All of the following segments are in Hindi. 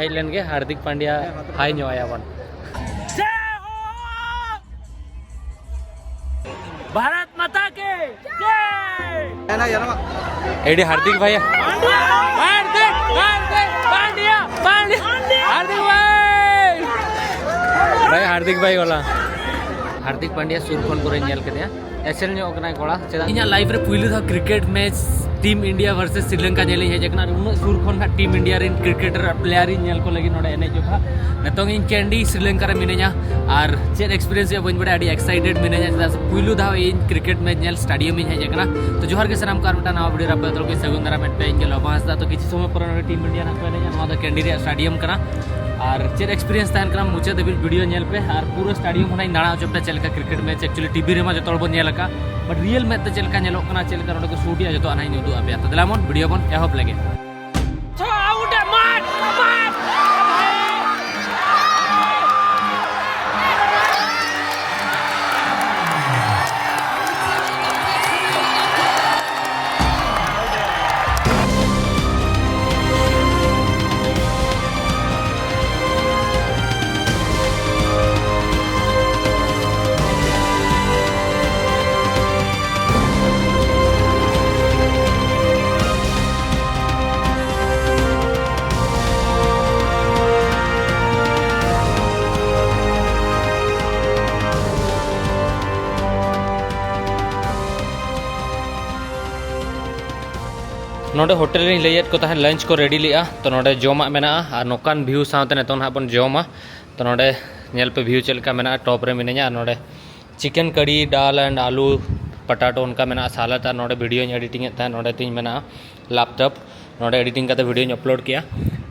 हेलेंगे हार्दिक पांड्या हाई ᱧᱚᱜᱟᱭᱟᱵᱚᱱ भारत माता के जय ना यार एडी हार्दिक भाई हार्दिक पांड्या हार्दिक भाई हार्दिक भाई वाला हार्दिक पांड्या सुर खन करे नेल केदिया एसएल ᱧᱚᱜ कना कोड़ा चेदा इना लाइव रे पुइलु धा cricket match team India versus Sri Lanka nail hedge कना उन सुर खन टीम इंडिया रिन क्रिकेटर प्लेयर नेल को लगी नोडे एने जोखा नतोंग इन कैंडी श्रीलंका रे मिनेजा आर चेद एक्सपीरियंस या बइन बडा आडी एक्साइटेड मिनेजा चेदा पुइलु धा इन क्रिकेट मैच नेल स्टेडियम इन हेज कना तो जोहार के सलाम कार मटा नवा वीडियो रा पे तो सगुंदरा मेट पे इनके लबास दा तो किछि समय पर टीम इंडिया ना पे नवा दा कैंडी रे स्टेडियम कना और चेद एक्सपीरियंस तहन कना मुचे देबिल वीडियो नेल पे और पूरा स्टेडियम होना दाड़ा चपटा चलका क्रिकेट मैच एक्चुअली टीवी रे मा जतोड़ बन नेलका बट रियल मैच ते चलका नेलो कना चलका रोड को शूट या जतो आना इन उदु अबे तो दलामन वीडियो बन एहब लगे तो आउट मार नोडे होटल रे लैयत को तहन लंच को रेडी लिया तो नोडे जोमा मेना और नोकान व्यू साथे नेतो ना बन जोमा तो नोडे नेल पे व्यू चलका मेना टॉप रे मिनेजा नोडे चिकन कड़ी दाल एंड आलू पटाटो उनका मेना सालाद और नोडे वीडियो एडिटिंग था नोडे तीन मेना लैपटॉप नोडे एडिटिंग करते वीडियो अपलोड किया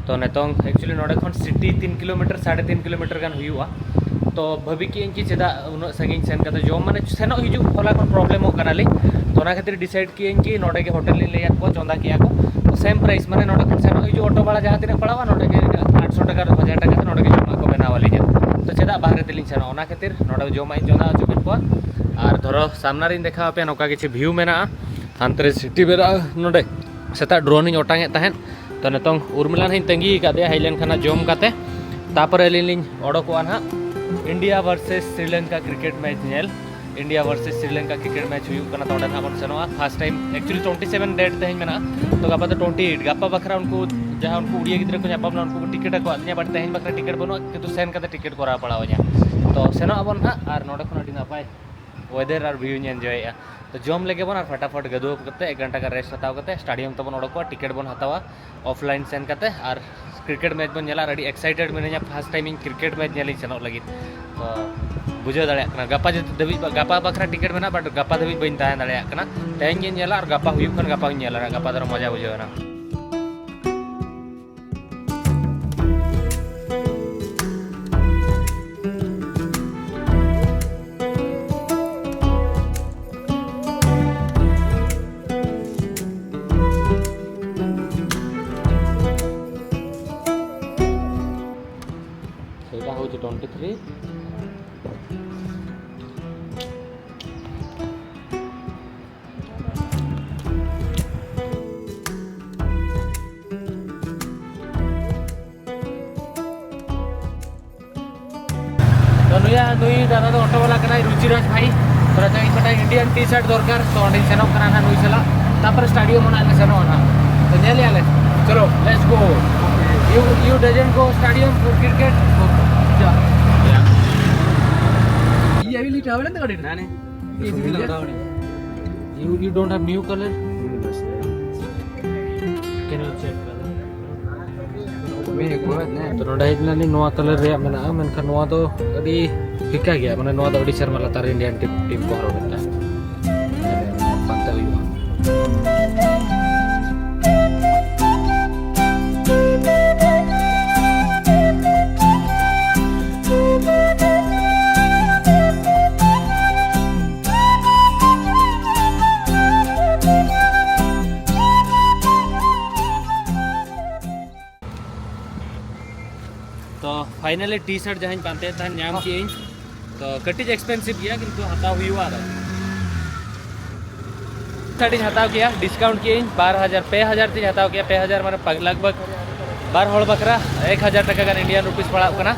तो नेतो एक्चुअली नोडे खन सिटी 3 किलोमीटर 3.5 किलोमीटर गान हुआ तो भाभी की इनकी चेदा उन संगिन सेन करते जो माने सेनो हिजु होला कोन प्रॉब्लम हो कनाली तो ना खातिर डिसाइड किए कि नोडे के होटल ले को चंदा किया को तो सेम प्राइस माने नोडे खन सेनो हिजु ऑटो वाला जहां तिने पड़ावा नोडे के 800 टाका 1000 टाका नोडे के जमा को बना वाली जे तो चेदा बाहर तेलिन सेनो ओना खातिर नोडे जमा इन चंदा चुकिन को और धरो सामना रे देखा पे नोका किछि व्यू मेना अंतरे सिटी बेरा नोडे सेता ड्रोन इन ओटांगे तहन तो नेतों उर्मिला हिन तंगी कादे हाइलेन खाना जोम काते तापर एलिन ओडोकवा ना India versus Sri Lanka cricket match nail India versus Sri Lanka cricket match हुई कना तोडे ना बन सनवा फर्स्ट टाइम एक्चुअली 27 डेट तेज मेना तो गापा तो 28 गापा बखरा उनको जहां उनको उड़िया गिद्रे को जापाम उनको टिकट को आदनिया बट तेज बखरा टिकट बनो किंतु सेन काते टिकट करा पड़ाव जा तो सेनो अबन हा और नोडे खन अडी नापाय वेदर और व्यू एंजॉय तो जॉम लेके बन और फटाफट गदो करते 1 घंटा का रेस्ट हताव करते स्टेडियम तबन ओडको टिकट बन हतावा ऑफलाइन सेन करते और क्रिकेट मैच बन नेला रेडी एक्साइटेड मिने फर्स्ट टाइम इन क्रिकेट मैच नेली सेनो लगी तो बुझे दाड़ा कना गापा दबी गापा बखरा टिकट मेना बट गापा दबी बइन ताहे दाड़ा कना तेन गे नेला और गापा हुयु खन गापा नेला गापा दर मजा बुझे ना सेटा हो 23 तो नुया नुई दादा तो ऑटो वाला कना रुचिराज भाई तो रचा इकटा इंडियन टी शर्ट दरकार तो अंडी सेनो कना ना नुई चला तापर स्टेडियम मना ने सेनो ना तो नेले आले चलो let's go you doesn't go stadium for cricket ja ये अभी लीट आवले तगड़े ना ने you don't have new color can you check मैं को ने तो नोडा हिजला नि नोआ कलर रे मेना मेनखा नोआ तो अडी फिका गया माने नोआ तो अडी शर्मा लतार इंडियन टीम को हरो बेटा पंता हुआ तो फाइनली टी शर्ट जहाँ पाते तहन नाम किए तो कटिज एक्सपेंसिव गया किंतु हताव हुआ शर्ट हताव किया डिस्काउंट किए 12,000 पे 1000 तीज हताव किया पे 1000 मारे लगभग बार हड़ बकरा 1000 टका गान इंडियन रुपीस पड़ा कना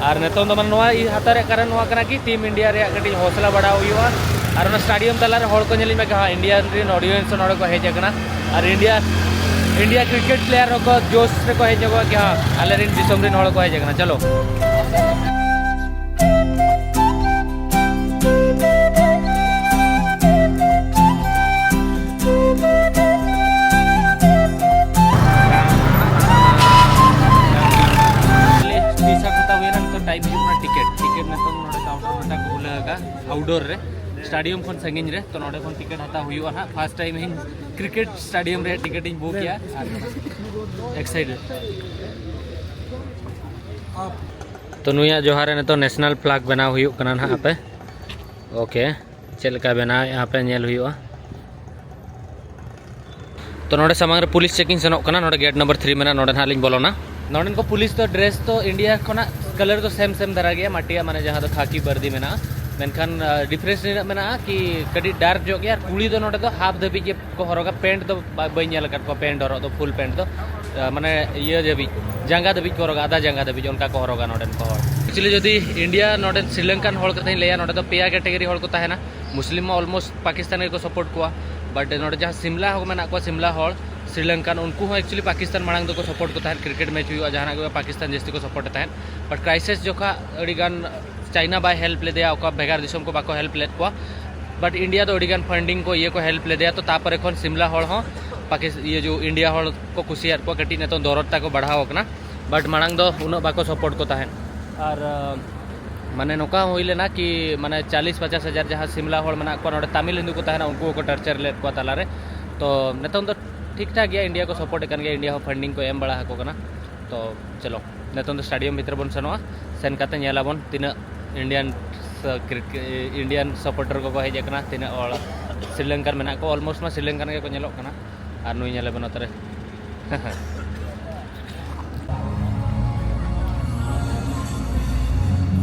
और नितों दो मन हातार कारण कना कि टीम इंडिया रे कटी हौसला बढ़ा हुआ और स्टाडियम तलारे हड़ को नेली में हाँ इंडियन रेन ऑडियंस नोडे को हेज कना और इंडिया क्रिकेट प्लेयर को जोश रे को हेज कि हाँ आले रेन दिसम रेन हड़ को हेज कना चलो टिकेट ना काउंटर में खुलेगा आउटडोर रे स्टाडियम खन संगिन रे तो नोडे खन टिकेट हता हुआ ना फर्स्ट टाइम इन क्रिकेट स्टाडियम रे टिकेट इन बुक किया एक्साइटेड तो नुया जोहार ने तो नेशनल फ्लैग बनाव हुई कना ना पे ओके चलका बनाव यहाँ पे नेल हुआ तो नोडे सामने पुलिस चेकिंग सेनो कना नोडे गेट नंबर 3 में नोडे हालिंग बोलोना नोडे को पुलिस तो ड्रेस तो इंडिया खना कलर तो सेम धरा गया माटिया माने जहाँ तो खाकी बर्दी में मेनखान डिफरेंस में कि कटी डार्क जो गया कुड़ी तो नोडे तो हाफ धबी को हरोगा पेंट तो बी को पेंट हरो तो फुल पेंट तो माने ये धबी जांगा धबी को हरोगा आधा जांगा धबी उनका को हरोगा नोडे को एक्चुअली जदि इंडिया नोडे श्रीलंकान हड़ कथा लैया नोडे तो पेया कैटेगरी हड़ को तहना मुस्लिम में ऑलमोस्ट पाकिस्तान को सपोर्ट को बट नोडे जहाँ सिमला में को सिमला हड़ श्रीलंकान उनको एक्चुअली पाकिस्तान मांग को सपोर्ट को तहन क्रिकेट मैच हुआ जहाँ को पाकिस्तान जस्ती को सपोर्ट तहन बट क्राइसिस जोखा अड़ीगान चाइना बाय हेल्प ले दिया भेगार दिसम को बाको हेल्प लेद को बट इंडिया तो अड़ीगान फंडिंग को ये को हेल्प ले दिया तो तापर एखन सिमला हड़ हो पाकिस्तान ये जो इंडिया हड़ को कुसियार को कटी ने तो दरदता को बढ़ाव कना बट मांग दो उन बाको सपोर्ट को तहन और माने नौका हुई लेना कि माने 40-50 हज़ार जहाँ सिमला हड़ मना को नोडे तमिल हिंदू को तहना उनको को टर्चर लेद को तालारे तो नितों तो ठीक ठाक गया इंडिया को सपोर्ट कर गया इंडिया फंडिंग को एम बड़ा हको कना तो चलो नितों तो स्टाडियम भीतर बन सनोआ सेन काते नेलाबन तीना इंडियन सपोर्टर को हेज कना तीना और श्रीलंका में को ऑलमोस्ट में श्रीलंका के को नेलो कना और नुई नेलेबन उतरे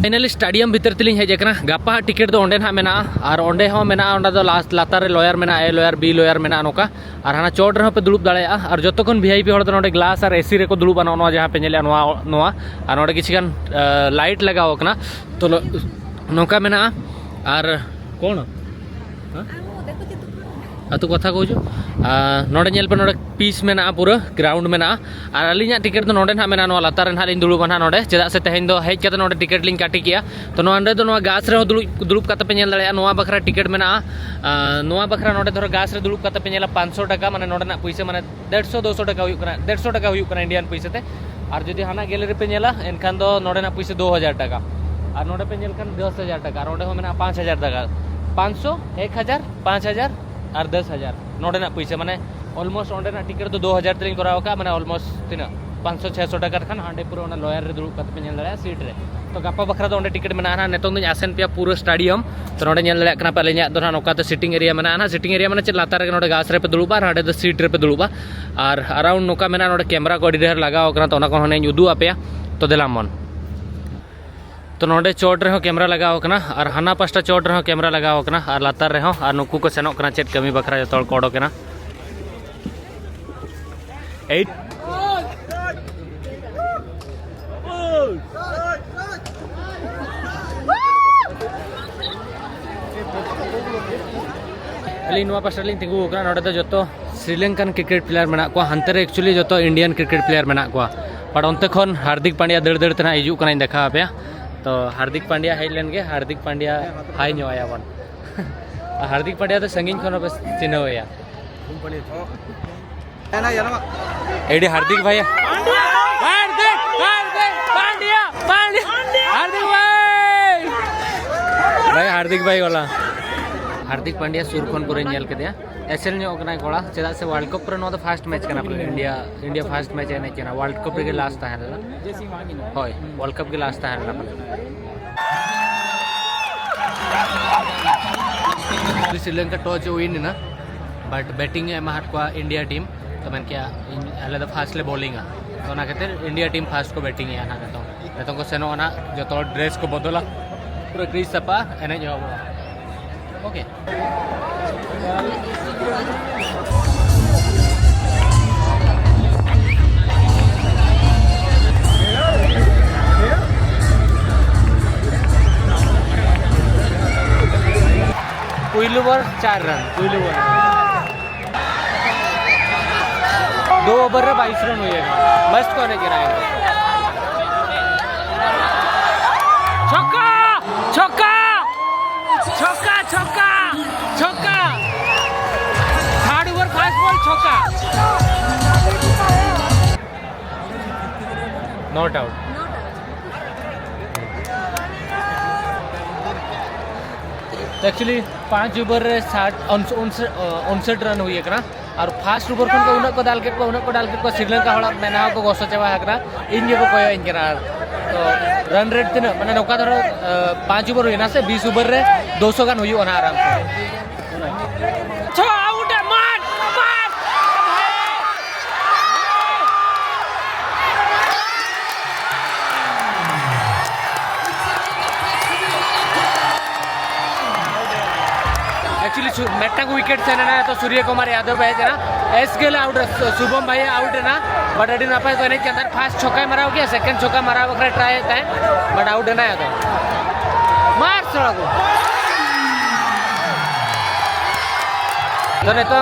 फाइनली स्टाडियम भीतर तली हेज गापा टिकेट तो ना मेना और ओंडे हो मेना ओंडा तो लातार लॉयर मेना ए लॉयर बी लॉयर मेना नोका और हाना चोट रहो पे दुड़ुब दाड़े और जतोखन वीआईपी हड़ तो नोडे ग्लास और एसी रे को दुड़ुब आना जहाँ पे नेले नोआ और नोडे किछिगान लाइट लगाव कना तो नोका मेना और कौन अतु कथा को नोडे नेल पे नोडे पीस मेना पूरा ग्राउंड मेना और अलिया टिकेट तो नोडे ना मेना नोआ लातार रे हालिन दुड़ुब ना नोडे चेदा से तेहेन दो हेज कते नोडे टिकेट लिंग काटी किया तो नोडे तो नोआ गास रे दुड़ुब कते पे नेल दाड़े नोआ बखरा टिकेट मेना नोआ बखरा नोडे धरो गास रे दुड़ुब कते पे नेला 500 टका माने नोडे ना पैसा माने 150-200 टका हुई कना 150 टका हुई कना इंडियन पैसा ते और जदि हाना गैलरी पे नेला एनखान दो नोडे ना पैसा 2000 टका और नोडे पे नेल खान 10000 टका और नोडे हो मेना 5000 टका 500 1000 5000 और 10,000 नोडे ना पैसा माने ऑलमोस्ट ओंडे ना टिकेट तो 2000 तलिंग कराव का माने ऑलमोस्ट तीना 500-600 टका खान हांडे पूरा ओना लॉयर रे दुड़ुब कते पे नेल दाड़े सीट रे तो गापा बखरा तो ओंडे टिकेट मेना ना नेतों दो आसेन पे पूरा स्टाडियम तो नोडे नेल दाड़े कना पले न्या दो ना नोका तो सिटिंग एरिया मेना ना सिटिंग एरिया माने चे लातार रे नोडे गास रे पे दुड़ुबा और हांडे दो सीट रे पे दुड़ुबा और अराउंड नोका मेना नोडे कैमरा को अडी ढेर लगाव कना तो ओना को हने उदू आपेया तो देलाम मन तो नोडे चोट रे कैमरा लगाव कना और हाना पास्टा चोट रे कैमरा लगाव कना और लातार रे और नुकू को सेनोक कना चेत कमी बखरा जतोल को ओडोकेना 8 अली नोआ पास्टा लिंग तिंगु कना नोडे तो जतो श्रीलंकन क्रिकेट प्लेयर मेना को हंते रे एक्चुअली जतो इंडियन क्रिकेट प्लेयर मेना को पर ओंते खन हार्दिक पांड्या दड़ तना हिजू कना देखा पे तो हार्दिक पांड्या हेज लेन गे हार्दिक पांड्या हाई न्योया बन हार्दिक पांड्या तो संगीन खन बस चिन्हया एडी हार्दिक भाई हार्दिक पांड्या हार्दिक भाई वाला हार्दिक पांड्या सुर खन पूरे नेल केदिया एसएल न्योकना कोड़ा चेदा से वर्ल्ड कप रे नो तो फर्स्ट मैच कना इंडिया फर्स्ट मैच एने केना वर्ल्ड कप रे लास्ट ताहेला होय वर्ल्ड कप के लास्ट ताहेला श्रीलंका टॉस विन ना बट बैटिंग एम हाट को इंडिया टीम तो मन क्या हले तो फास्ट ले बॉलिंग तो ना खातिर इंडिया टीम फास्ट को बैटिंग है ना तो को सेनो ना जो ड्रेस को बदला पूरा क्रीज सपा एने जो ओके ओवर 4 रन पुइलू ओवर 2 ओवर रे 22 रन हुए मस्त कोने गिराए छक्का छक्का छक्का छक्का छक्का थर्ड ओवर फास्ट बॉल छक्का नॉट आउट तो एक्चुअली 5 ओवर 59 रन हुई और फास्ट ओवर खन को उन्हें को डाल के श्रीलंका हड़ा मेना को गोसो चाबा हकना इन जो को इन तो रन रेट तीना माने नौका धरो 5 ओवर हुई ना से 20 ओवर रे 200 गान हुई ओना आराम से छो आउट मार मार एक्चुअली मेटा को विकेट से ना तो सूर्य कुमार यादव है ना एस गेल आउट शुभम भाई आउट है ना बट अड़ी नपाय तो नहीं के अंदर फास्ट छक्का माराव किया सेकंड छक्का माराव करे ट्राई है बट आउट है ना यादव मार सड़ा को तो नेतों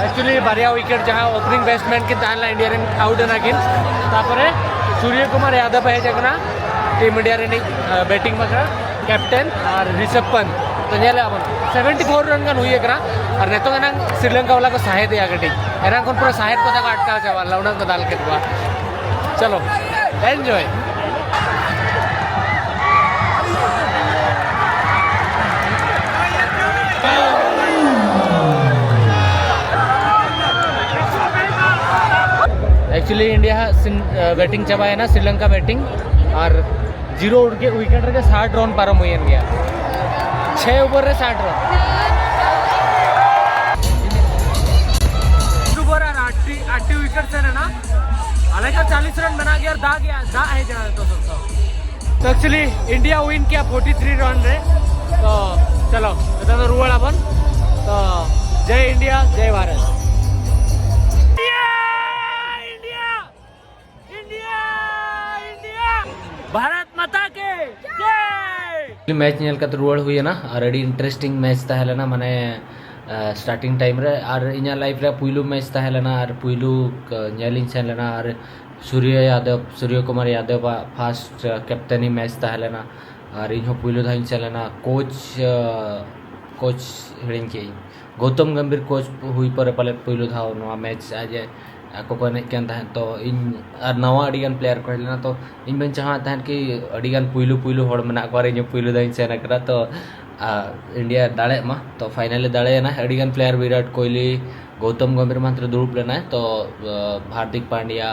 एक्चुअली बारिया विकेट जहां ओपनिंग बैट्समैन की तानला इंडिया रे आउट है ना किन तापरे सूर्य कुमार यादव है जगना टीम इंडिया रे बैटिंग में कैप्टन और ऋषभ पंत तो नेले अपन 74 रन गन हुई एकरा और नेतो एना श्रीलंका वाला को सहायता या गटी एना कोन पूरा सहायता को तक अटका जावा लौना को डाल के दुआ चलो एंजॉय एक्चुअली इंडिया बैटिंग चबा है ना श्रीलंका बैटिंग और 0 विकेट रे 60 रन पारम हुई गया 6 ओवर रे 60 रन ओवर और 80 विकेट से ना अलग 40 रन बना गया और दा है जना तो एक्चुअली इंडिया विन किया 43 रन रे तो चलो तो रुआड़ अपन तो जय इंडिया जय भारत भारत माता के जय मैच नेल का रुआड़ हुई है ना ऑलरेडी इंटरेस्टिंग मैच ताहेला ना माने स्टार्टिंग टाइम रे और इना लाइफ रे पुइलू मैच ताहेला ना और पुइलू नेलिंग सेन लेना और सूर्य कुमार यादव फास्ट कैप्टनी मैच ताहेला ना और इन पुइलू धाइन से लेना कोच हिड़िंग के गौतम गंभीर कोच हुई पर पाले पुइलू धाव नवा मैच आज को एने तो इन नवा अड़ीगान प्लेयर को हेलना तो इन बन चाहा तहन कि अड़ीगान पुइलू हड़ मना को इन पुइलू दाइन सेन करा तो इंडिया दाड़े मा तो फाइनली दाड़े ना अड़ीगान प्लेयर विराट कोहली गौतम गंभीर मात्र दुरुप लेना तो हार्दिक पांड्या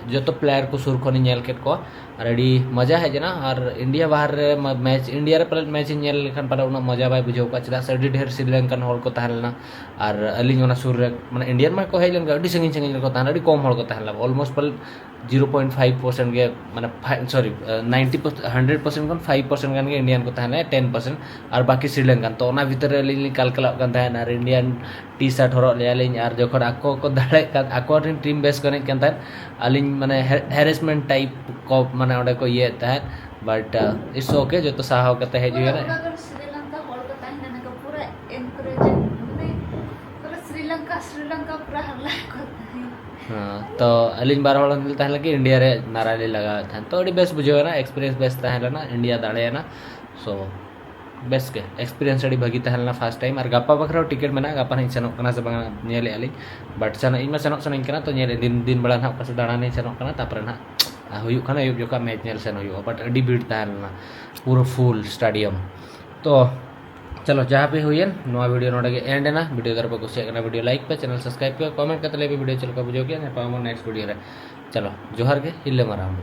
जो तो प्लेयर को सुर खन नेल केट को और अड़ी मजा है जना और इंडिया बाहर रे मैच इंडिया रे पहले मैच नेल लेखन पर उना मजा बाय बुझाव का चला से अड़ी ढेर श्रीलंकन हड़ को तहलना और अलिंग ओना सुर रे माने इंडियन में को हेलन अड़ी संगिन संगिन को तहन अड़ी कम हड़ को तहला ऑलमोस्ट पल 0.5% के माने सॉरी 90% 100% कन 5% कन के इंडियन को तहना 10% और बाकी श्रीलंकन तो ओना भीतर अलिंग कलकला कन तहन और इंडियन टी शर्ट हरो ले अलिंग और जखन आको को दाड़े आको टीम बेस कने कन तहन अलिंग माने हैरेसमेंट टाइप को माने ओडे को ये तहन बट इट्स ओके जो तो साहब करते है जो है श्रीलंका हॉल को तहन का पूरा एनकरेजिंग माने श्रीलंका पूरा हल्ला को हाँ तो अलिंग बार वाला मिलता है कि इंडिया रे नाराली लगा था तो अड़ी बेस्ट बुझे ना एक्सपीरियंस बेस्ट है ना इंडिया दाड़े है ना सो बेस्ट के एक्सपीरियंस अड़ी भगी तहलना फर्स्ट टाइम और गप्पा बखरा टिकट में गप्पा नहीं सेनोक कना से बंगा नेले अलिंग बट सन इन में सेनोक सनइन कना तो नेले दिन बड़ा ना कसे दाड़ा नहीं सेनोक कना तापर ना हुयु खाना युग जोका मैच नेल सेन हुयु बट अड़ी भीड़ तहलना पूरा फुल स्टेडियम तो चलो जहाँ पे हुई नवा वीडियो नोड़े के एंड है ना वीडियो दर पर कुछ वीडियो लाइक पे चैनल सब्सक्राइब पे कमेंट करते वीडियो चल कर बुझो क्या नेक्स्ट वीडियो रे चलो जोहर के हिल्ले मारा हम